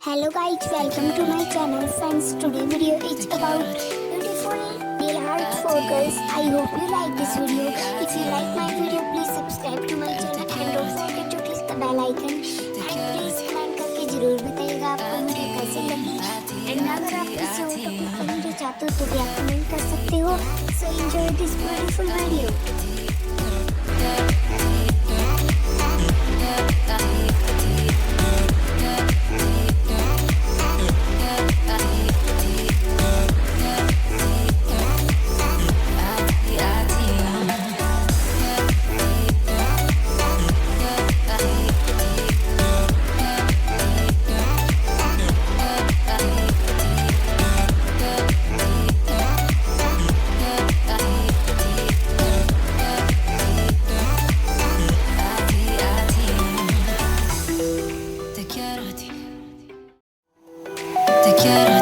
Hello guys, welcome to my channel. Friends, today video is about beautiful nail art for girls. I hope you like this video. If you like my video, please subscribe to my channel and don't forget to click the bell icon. And please comment करके जरूर बताइएगा आपको video कैसी लगी. And अगर आप किसी और टॉपिक पर वीडियो चाहते हो तो भी आप कमेंट कर सकते हो. So enjoy this beautiful video. Te quiero